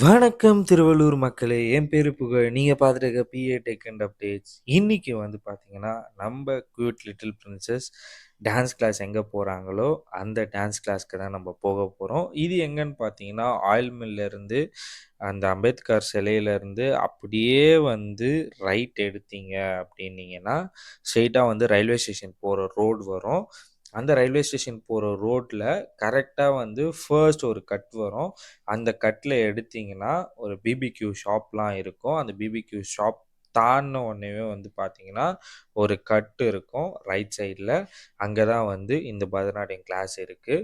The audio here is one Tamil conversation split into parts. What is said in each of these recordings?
வணக்கம் திருவள்ளூர் மக்களே! என் பேரு புகழ். நீங்க பார்த்துட்டு இருக்க பிஏ டெக் அண்ட் அப்டேட்ஸ். இன்னைக்கு வந்து பார்த்தீங்கன்னா, நம்ப cute little princess dance class எங்க போறாங்களோ, அந்த டான்ஸ் கிளாஸ்க்கு தான் நம்ம போக போறோம். இது எங்கன்னு பார்த்தீங்கன்னா, ஆயில் மில்ல இருந்து அந்த அம்பேத்கர் சிலையிலேருந்து அப்படியே வந்து ரைட் எடுத்தீங்க அப்படின்னீங்கன்னா, ஸ்ட்ரெயிட்டா வந்து ரயில்வே ஸ்டேஷன் போற ரோடு வரும். அந்த ரயில்வே ஸ்டேஷன் போற ரோட்ல கரெக்ட்டா வந்து ஃபர்ஸ்ட் ஒரு கட் வரும். அந்த கட்ல எடுத்தீங்கன்னா, ஒரு பிபிக்யூ ஷாப்லாம் இருக்கும். அந்த பிபிக்யூ ஷாப் தாண்டுன உடனேவே வந்து பார்த்தீங்கன்னா, ஒரு கட் இருக்கும் ரைட் சைட்ல. அங்க தான் வந்து இந்த பரதநாட்டியம் கிளாஸ் இருக்கு.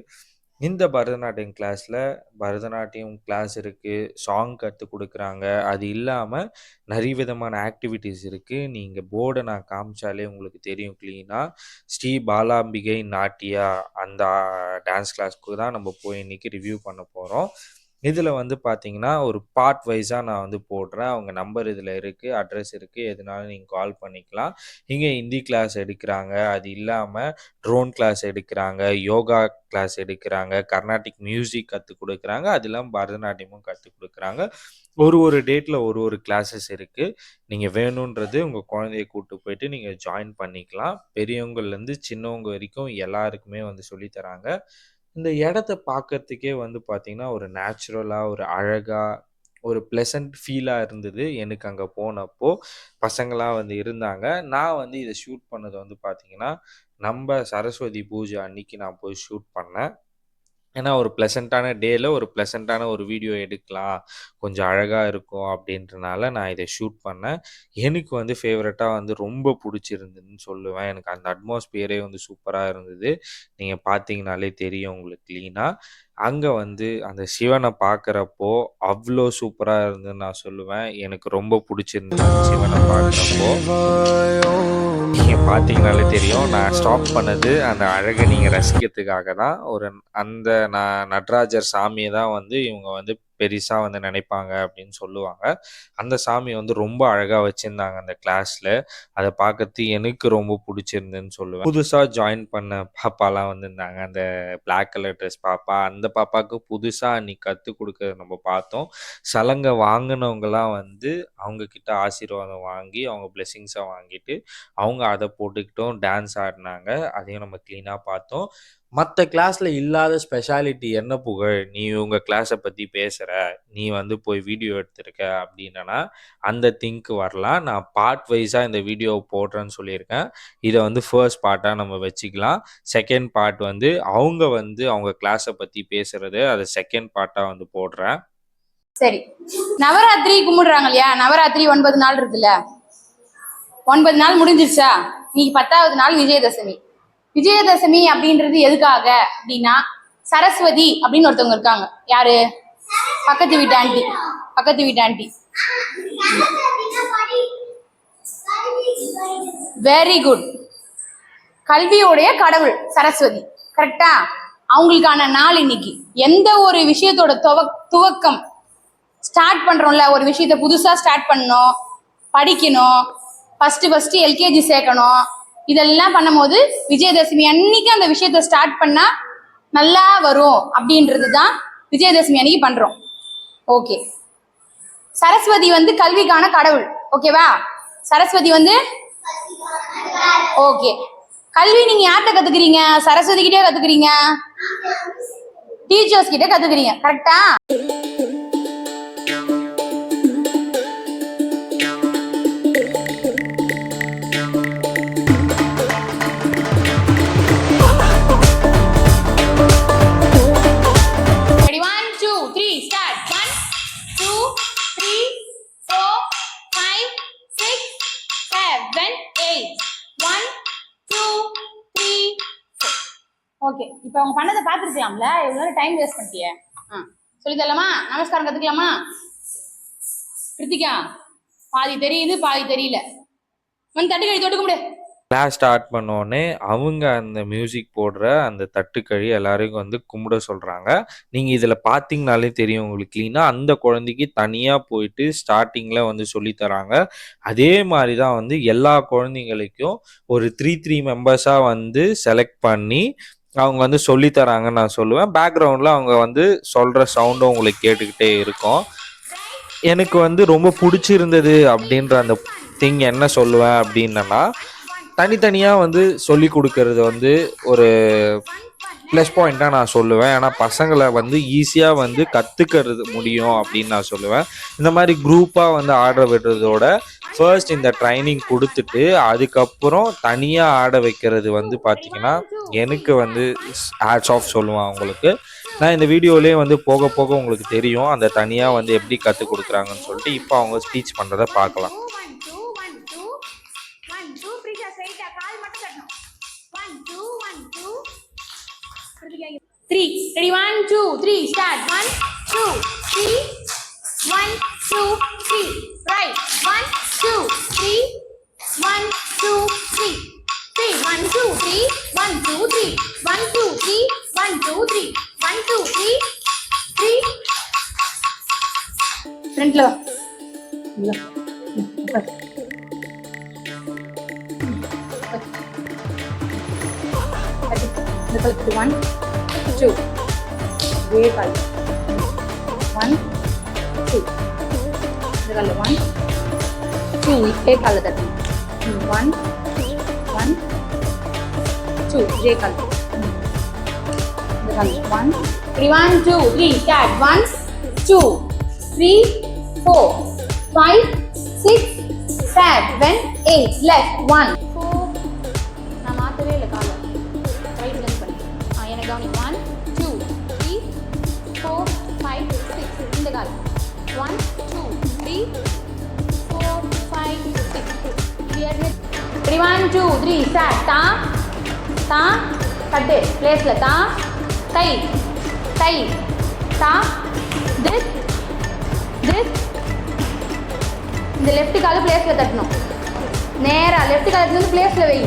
இந்த பரதநாட்டியம் கிளாஸ்ல பரதநாட்டியம் கிளாஸ் இருக்கு, சாங் கத்துக் குடுக்குறாங்க. அது இல்லாம நெறைய விதமான ஆக்டிவிட்டீஸ் இருக்கு. நீங்க போர்ட நான் காமிச்சாலே உங்களுக்கு தெரியும் கிளீனா. ஸ்ரீ பாலாம்பிகை நாட்டியா அந்த டான்ஸ் கிளாஸ்க்கு தான் நம்ம போய் இன்னைக்கு ரிவ்யூ பண்ண போறோம். இதில வந்து பார்த்தீங்கன்னா, ஒரு பார்ட் வைஸா நான் வந்து போடுறேன். அவங்க நம்பர் இதில இருக்கு, அட்ரஸ் இருக்கு. எதுனாலும் நீங்க கால் பண்ணிக்கலாம். இங்க ஹிந்தி கிளாஸ் எடுக்குறாங்க. அது இல்லாம ட்ரோன் கிளாஸ் எடுக்குறாங்க, யோகா கிளாஸ் எடுக்குறாங்க, கர்நாடிக் மியூசிக் கத்துக் குடுக்குறாங்க. அது இல்லாம பரதநாட்டியமும் கத்துக் குடுக்குறாங்க. ஒரு டேட்ல ஒரு கிளாஸஸ் இருக்கு. நீங்க வேணுன்றது உங்க குழந்தைய கூட்டு போயிட்டு நீங்க ஜாயின் பண்ணிக்கலாம். பெரியவங்கள்லேருந்து சின்னவங்க வரைக்கும் எல்லாருக்குமே வந்து சொல்லி தராங்க. இந்த இடத்த பார்க்கறதுக்கே வந்து பார்த்தீங்கன்னா, ஒரு நேச்சுரலா, ஒரு அழகா, ஒரு பிளசன்ட் ஃபீலா இருந்தது. எனக்கு அங்க போனப்போ. பசங்கலாம் வந்து இருந்தாங்க. நான் வந்து இத ஷூட் பண்ணது வந்து பார்த்தீங்கன்னா, நம்ப சரஸ்வதி பூஜை அன்னைக்கு நான் போய் ஷூட் பண்ணேன். ஏன்னா, ஒரு பிளசன்ட்டான டேல ஒரு பிளசன்ட்டான ஒரு வீடியோ எடுக்கலாம். கொஞ்சம் அழகா இருக்கும் அப்டின்றனால நான் இத ஷூட் பண்ணேன். எனக்கு வந்து ஃபேவரட்டா வந்து ரொம்ப புடிச்சிருந்ததுன்னு சொல்லுவேன். எனக்கு அந்த அட்மாஸ்பியரே வந்து சூப்பரா இருந்தது. நீங்க பார்த்தீங்கனாலே தெரியும் உங்களுக்கு கிளீனா. அங்க வந்து அந்த சிவன பார்க்குறப்போ, அவ்ளோ சூப்பரா இருந்ததுன்னு நான் சொல்லுவேன். எனக்கு ரொம்ப புடிச்சிருந்தது அந்த சிவன பார்க்குறப்போ. நீங்க பார்த்தீங்கனாலே தெரியும். நான் ஸ்டாப் பண்ணது அந்த அழக நீங்க ரசிக்கிறதுக்காக தான். அந்த நடராஜர் சாமிய தான் வந்து இவங்க வந்து பெரிசா வந்து நினைப்பாங்க அப்படின்னு சொல்லுவாங்க. அந்த சாமி வந்து ரொம்ப அழகா வச்சிருந்தாங்க அந்த கிளாஸ்ல. அத பார்க்கறதுக்கு எனக்கு ரொம்ப புடிச்சிருந்ததுன்னு சொல்லுவேன். புதுசா ஜாயின் பண்ண பாப்பாலாம் வந்திருந்தாங்க. அந்த பிளாக் கலர் ட்ரெஸ் பாப்பா. அந்த பாப்பாவுக்கு புதுசா அன்னைக்கு கத்துக் குடுக்கறத நம்ம பார்த்தோம். சலங்க வாங்குனவங்கலாம் வந்து அவங்க கிட்ட ஆசீர்வாதம் வாங்கி, அவங்க பிளெஸ்ஸிங்ஸ வாங்கிட்டு, அவங்க அத போட்டுக்கிட்டும் டான்ஸ் ஆடுனாங்க. அதையும் நம்ம கிளீனா பார்த்தோம். மத்த கிளாஸ்ல இல்லாத ஸ்பெஷாலிட்டி என்ன புகழ்? நீ உங்க கிளாஸ பத்தி பேசுற. நீ வந்து போய் வீடியோ எடுத்திருக்க அப்டின்னனா, அந்த திங்க் வரலாம். நான் பார்ட் வைஸா இந்த வீடியோவ போடுறேன்னு சொல்லியிருக்கேன். இத வந்து ஃபர்ஸ்ட் பார்ட்டா நம்ம வச்சுக்கலாம். செகண்ட் பார்ட் வந்து அவங்க வந்து அவங்க கிளாஸ பத்தி பேசுறது, அத செகண்ட் பார்ட்டா வந்து போடுறேன். சரி, நவராத்திரி கும்பிடுறாங்க இல்லையா? நவராத்திரி 9 நாள் இருக்குல்ல, 9 நாள் முடிஞ்சிருச்சா? இன்னைக்கு 10வது நாள் விஜயதசமி. விஜயதசமி அப்படின்றது எதுக்காக அப்படின்னா, சரஸ்வதி அப்படின்னு ஒருத்தவங்க இருக்காங்க. யாரு? பக்கத்து வீட்டு ஆண்டி. பக்கத்து வீட்டு ஆண்டி. Very good. கல்வியோடைய கடவுள் சரஸ்வதி. கரெக்டா? அவங்களுக்கான நாள் இன்னைக்கு. எந்த ஒரு விஷயத்தோட துவக்கம் ஸ்டார்ட் பண்றோம்ல, ஒரு விஷயத்த புதுசா ஸ்டார்ட் பண்ணணும், படிக்கணும், ஃபர்ஸ்ட் எல்கேஜி சேர்க்கணும், இதெல்லாம் பண்ணும்போது விஜயதசமி அன்னைக்கு அந்த விஷயத்த ஸ்டார்ட் பண்ணா நல்லா வரும் அப்படின்றது தான் விஜயதசமி அன்னைக்கு பண்றோம். ஓகே, சரஸ்வதி வந்து கல்விக்கான கடவுள். ஓகேவா? சரஸ்வதி வந்து ஓகே. கல்வி நீங்க யார்கிட்ட கத்துக்கிறீங்க? சரஸ்வதி கிட்டே கத்துக்கிறீங்க, டீச்சர்ஸ் கிட்ட கத்துக்கிறீங்க. கரெக்டா? ஓகே, இப்போ அவங்க பண்ணதை பார்த்துருக்கலாம்ல, எவ்வளோ டைம் வேஸ்ட் பண்ணிட்டியே. சொல்லி தரலாமா? நமஸ்காரம் கற்றுக்கலாமா? கிருத்திகா, பாதி தெரியுது பாதி தெரியல. வந்து தட்டு கழி தொட்டுக்க முடியாது. கிளாஸ் ஸ்டார்ட் பண்ணோடனே அவங்க அந்த மியூசிக் போடுற அந்த தட்டுக்கழி எல்லாரையும் வந்து கும்பிட சொல்கிறாங்க. நீங்கள் இதில் பார்த்தீங்கனாலே தெரியும் உங்களுக்கு கிளீனா. அந்த குழந்தைக்கு தனியாக போயிட்டு ஸ்டார்டிங்கில் வந்து சொல்லித்தராங்க. அதே மாதிரி தான் வந்து எல்லா குழந்தைங்களுக்கும் ஒரு 3 மெம்பர்ஸாக வந்து செலக்ட் பண்ணி அவங்க வந்து சொல்லித்தராங்கன்னு நான் சொல்லுவேன். பேக்ரவுண்டில் அவங்க வந்து சொல்கிற சவுண்டும் உங்களுக்கு கேட்டுக்கிட்டே இருக்கும். எனக்கு வந்து ரொம்ப புடிச்சிருந்தது அப்படின்ற அந்த திங் என்ன சொல்லுவேன் அப்படின்னன்னா, தனித்தனியா வந்து சொல்லிக் குடுக்கறது வந்து ஒரு ப்ளஸ் பாயிண்ட்டா நான் சொல்லுவேன். ஏன்னா, பசங்கள வந்து ஈஸியா வந்து கத்துக்கிறது முடியும் அப்படின்னு நான் சொல்லுவேன். இந்த மாரி குரூப்பா வந்து ஆட விடுறதோட, ஃபர்ஸ்ட் இந்த ட்ரைனிங் குடுத்துட்டு, அதுக்கப்புறம் தனியா ஆட வைக்கிறது வந்து பார்த்தீங்கன்னா, எனக்கு வந்து ஹேட்ஸ் ஆஃப் சொல்லுவேன் அவங்களுக்கு. நான் இந்த வீடியோலயே வந்து போக போக உங்களுக்கு தெரியும். அந்த தனியா வந்து எப்படி கத்துக் குடுக்குறாங்கன்னு சொல்லிட்டு, இப்ப அவங்க டீச் பண்றத பார்க்கலாம். 3. Ready? 1, 2, 3. Start. 1, 2, 3. 1, 2, 3. Right. 1, 2, 3. 1, 2, 3. 3. 1, 2, 3. 1, 2, 3. 1, 2, 3. 1, 2, 3. 1, 2, 3. 3. Front low. One, two. Way call. 1, 2. The color 1, 2. A color that. 1, 1, 2. J color. The color 1, 3. 1, 2, 3. Start. 1, 2, 3, 4, 5, 6, 7, 8. Left. 1. நான் மாத்தவே இல்லை காலை ரைட் லென்த் பண்ணி எனக்கு கவனி 1, 2, 3, 4, 5, 6 இந்த கால் 1, 2, 3, 4, 5, 6 clear with 3 1 2 3 start தா தா கட்டு பிளேஸ்ல தா தை தை தா this இந்த லெஃப்ட் கால் பிளேஸ்ல தட்டணும் நேரா லெஃப்ட் கால் வந்து பிளேஸ்ல வை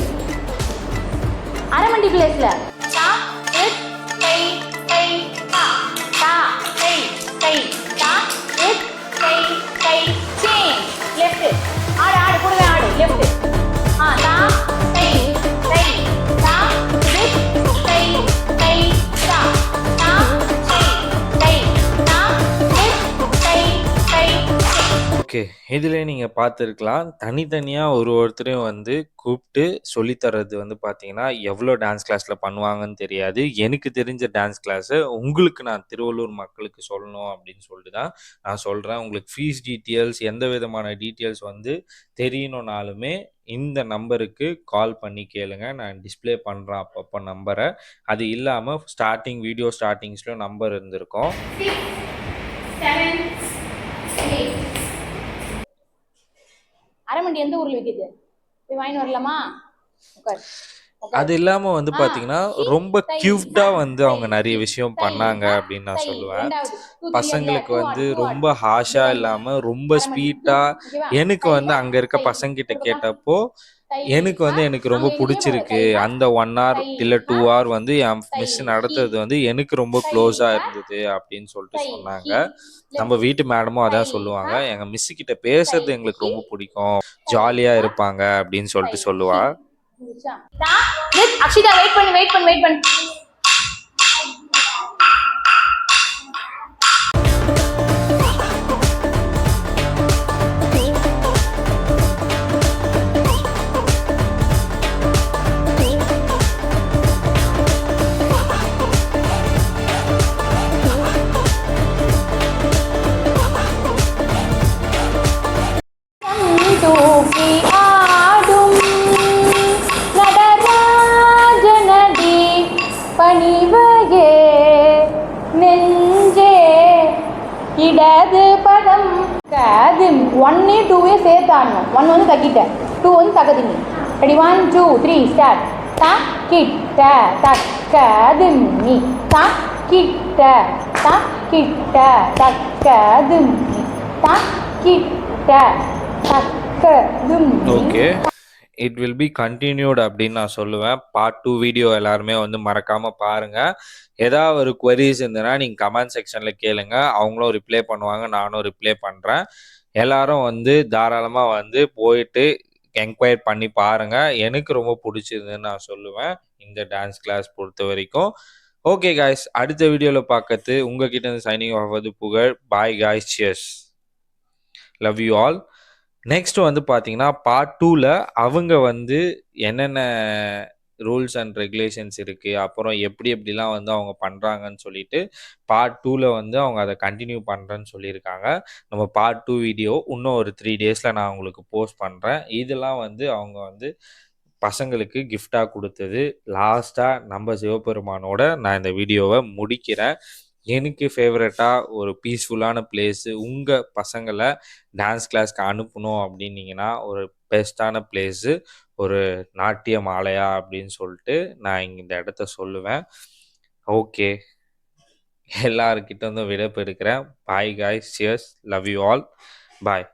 அரமண்டி பிளேஸ்ல தா இட் தை தை தா தா தை தை தா இட் தை தை சேஞ்ச் லெஃப்ட் ஆடு ஆடு கூடவே ஆடு லெஃப்ட் தா தை தை தா இட் தை தை தா தா தை தை தா இட் தை தை ஓகே. இதிலே நீங்க பார்த்துருக்கலாம். தனித்தனியா ஒருத்தரையும் வந்து கூப்ட்டு சொல்லி தர்றது வந்து பார்த்தீங்கன்னா, எவ்வளோ டான்ஸ் கிளாஸ்ல பண்ணுவாங்கன்னு தெரியாது. எனக்கு தெரிஞ்ச டான்ஸ் கிளாஸ உங்களுக்கு நான் திருவள்ளூர் மக்களுக்கு சொல்லணும் அப்படின்னு சொல்லிட்டு தான் நான் சொல்றேன். உங்களுக்கு ஃபீஸ் டீட்டெயில்ஸ் எந்த விதமான டீட்டெயில்ஸ் வந்து தெரியணும்னாலுமே இந்த நம்பருக்கு கால் பண்ணி கேளுங்க. நான் டிஸ்ப்ளே பண்றேன் அப்பப்போ நம்பர. அது இல்லாம வீடியோ ஸ்டார்ட்டிங்ஸ்லயும் நம்பர் இருந்திருக்கும். 6 7 8 அரமண்டி எந்த ஊர்ல விக்குது போய் வாங்கி வரலாமா உட்கார் அது இல்லாம வந்து பார்த்தீங்கன்னா, ரொம்ப கியூட்டா வந்து அவங்க நெறைய விஷயம் பண்ணாங்க அப்படின்னு நான் சொல்லுவேன். பசங்களுக்கு வந்து ரொம்ப ஹார்ஷா இல்லாம, ரொம்ப ஸ்வீட்டா எனக்கு வந்து அங்க இருக்க பசங்ககிட்ட கேட்டப்போ, எனக்கு ரொம்ப புடிச்சிருக்கு. அந்த 1 ஹார் இல்ல 2 ஹார் வந்து என் மிஸ் நடத்துறது வந்து எனக்கு ரொம்ப க்ளோஸா இருந்தது அப்படின்னு சொல்லிட்டு சொன்னாங்க. நம்ம வீட்டு மேடமும் அதான் சொல்லுவாங்க. எங்க மிஸ் கிட்ட பேசுறது எங்களுக்கு ரொம்ப பிடிக்கும். ஜாலியா இருப்பாங்க அப்படின்னு சொல்லிட்டு சொல்லுவா. அக்ஷிதா வெயிட் பண்ணு தூக்கி ஆடும் நடராஜனடி பணிவையே நெஞ்சே இடது பதம் காது 1 2 சேர்த்து ஆடணும் 1 வந்து தக்கிட்டேன் 2 வந்து தக்கதிங்க ரெடி 1 2 3 ஸ்டார்ட் தா கிட்ட தக்கது நீ தா கிட்ட தக்கது நீ தா கிட்ட ஓகே. இட் வில் பி கன்டினியூட் அப்படின்னு நான் சொல்லுவேன். பார்ட் 2 வீடியோ எல்லாருமே வந்து மறக்காம பாருங்க. ஏதாவது ஒரு குவரீஸ் இருந்ததுன்னா நீங்க கமெண்ட் செக்ஷன்ல கேளுங்க. அவங்களும் ரிப்ளை பண்ணுவாங்க. நானும் ரிப்ளை பண்றேன். எல்லாரும் வந்து தாராளமா வந்து போயிட்டு என்கொயர் பண்ணி பாருங்க. எனக்கு ரொம்ப பிடிச்சிருந்துன்னு நான் சொல்லுவேன். இந்த டான்ஸ் கிளாஸ் பொறுத்தவரைக்கும். Okay guys. அடுத்த வீடியோல பார்க்கறது உங்ககிட்ட இருந்து signing off Pugazh. Bye guys. Cheers. Love you all. Next வந்து பார்த்தீங்கன்னா, பார்ட் 2ல அவங்க வந்து என்னென்ன ரூல்ஸ் அண்ட் ரெகுலேஷன்ஸ் இருக்கு, அப்புறம் எப்படி எப்படிலாம் வந்து அவங்க பண்றாங்கன்னு சொல்லிட்டு, பார்ட் 2ல வந்து அவங்க அத கன்டின்யூ பண்றேன்னு சொல்லியிருக்காங்க. நம்ம பார்ட் 2 வீடியோ இன்னும் ஒரு 3 டேஸ்ல நான் உங்களுக்கு போஸ்ட் பண்றேன். இதெல்லாம் வந்து அவங்க வந்து பசங்களுக்கு கிஃப்ட்டா குடுத்தது. லாஸ்ட்டா நம்ம சிவபெருமானோட நான் இந்த வீடியோவ முடிக்கிறேன். எனக்கு ஃபேவரட்டா ஒரு பீஸ்ஃபுல்லான பிளேஸு, உங்க பசங்கள டான்ஸ் கிளாஸ்க்கு அனுப்பணும் அப்டின்னீங்கன்னா, ஒரு பெஸ்ட்டான பிளேஸு, ஒரு நாட்டியமாலயா அப்படின்னு சொல்லிட்டு நான் இங்க இந்த இடத்த சொல்லுவேன். ஓகே. எல்லார்கிட்ட இருந்தும் விடைபெறுக்கிறேன். Bye guys. Cheers. Love you all. Bye.